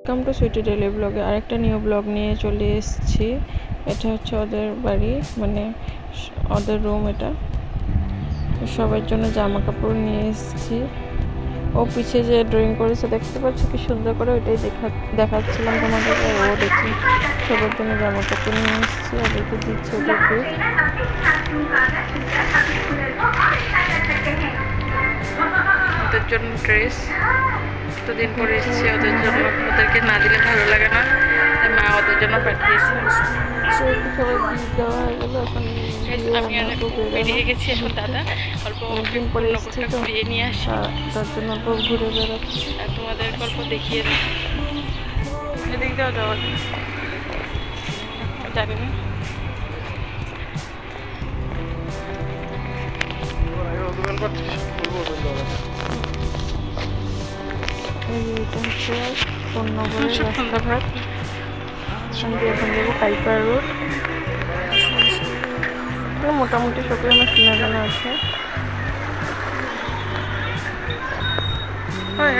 Welcome to Sweety daily ব্লগে আরেকটা new blog নিয়ে চলে এসেছি। এটা হচ্ছে ওদের বাড়ি, মানে ওদের রুম। এটা সবার জন্য জামা কাপড় নিয়ে এসেছি। ও পিছিয়ে যে ড্রয়িং করেছে দেখতে পাচ্ছ কি সুন্দর করে, ওইটাই দেখাচ্ছিলাম তোমাদের। ও দেখি সবার জন্য জামা কাপড় নিয়ে এসেছি, ওদেরকে দিচ্ছে ওদেরকে। ওদের জন্য ড্রেস এতদিন পরে এসেছি ওদের জন্য, ওদেরকে না দিলে ভালো লাগে না, মা ওদের জন্য পাঠিয়েছে। আমি বেরিয়ে গেছি এখন, দাদা অল্প অনেকদিন পরে এসেছি তো, ঘুরিয়ে নিয়ে আসি, তার জন্য তো ঘুরে বেড়াচ্ছি। আর তোমাদের গল্প দেখিয়ে দিই। এদিক দাও যাওয়া জানি না। এটা হচ্ছে কোন্নগরের রাস্তাঘাট। এখন যাবো কাইপার রোড। মোটামুটি সবাই আমার চেনা জানা আছে।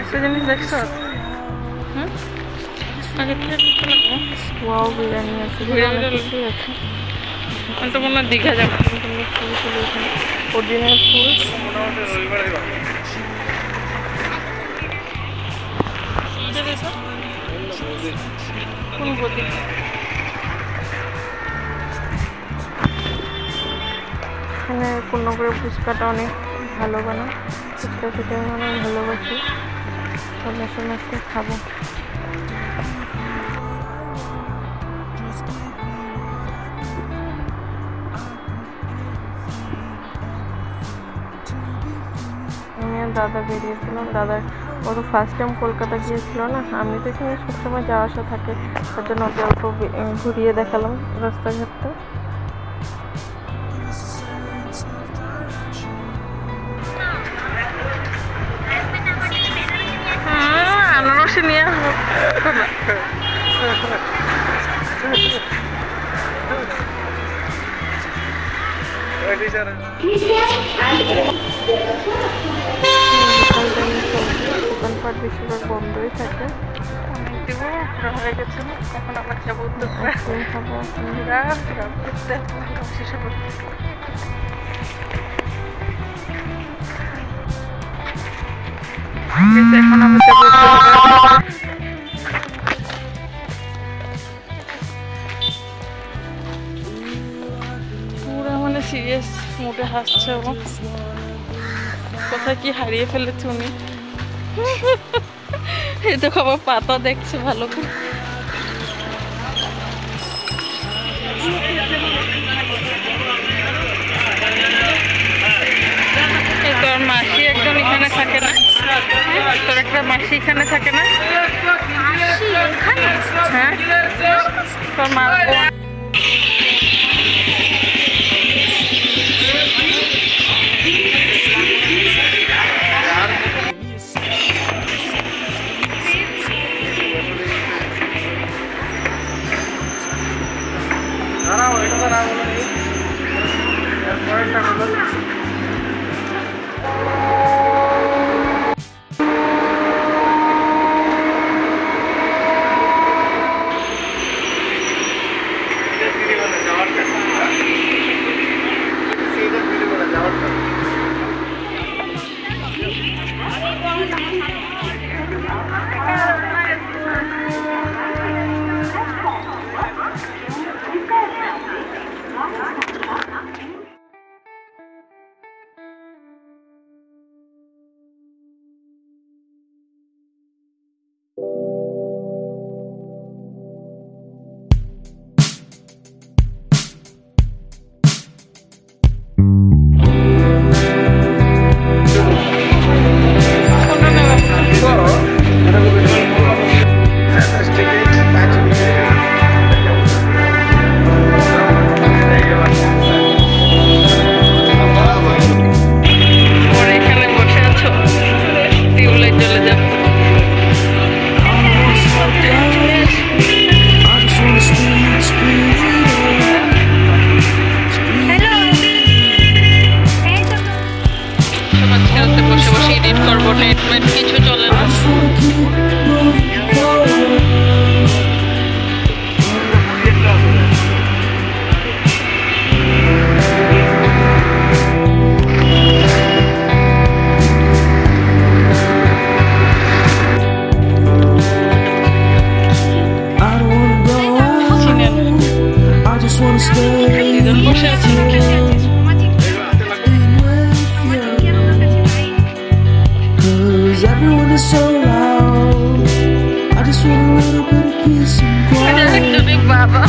একটা জিনিস দেখছ, ওয়াও বিরিয়ানি আছে, কিছুই আছে। আমি তো মনে হয় দীঘা যাবো। ফুল ছিল এখানে, অরিজিনাল ফুল। কোন বদি? এখানে কোন্নগরের ফুচকাটা অনেক ভালো বানায়। ফুচকা খেতে আমি অনেক ভালোবাসি, সবার সময় একটা খাবো। আমি আর দাদা বেরিয়েছিলাম। দাদার ও তো ফার্স্ট টাইম কলকাতা গিয়েছিল না, আমি তো এখানে সবসময় যাওয়া আসা থাকে, তার জন্য ওকে অল্প ঘুরিয়ে দেখালাম রাস্তাঘাটটা। আনারসি নিয়ে দোকানপাট বেশিরভাগ বন্ধই থাকে। হয়ে গেছে, এখন আবার যাবো এখন আবার যাবো। পুরো মানে সিরিয়াস মুডে হাসছে ও, কোথায় কি হারিয়ে ফেলেছে উনি। এই তো খবর পাতা দেখছে ভালো করে। তোর মাসি একজন এখানে থাকে না? তোর একটা মাসি এখানে থাকে না? হ্যাঁ, তোর মা দুজন বসে আছি নাকি? Cause everyone is so loud. I just want a little bit of peace and quiet. বাবা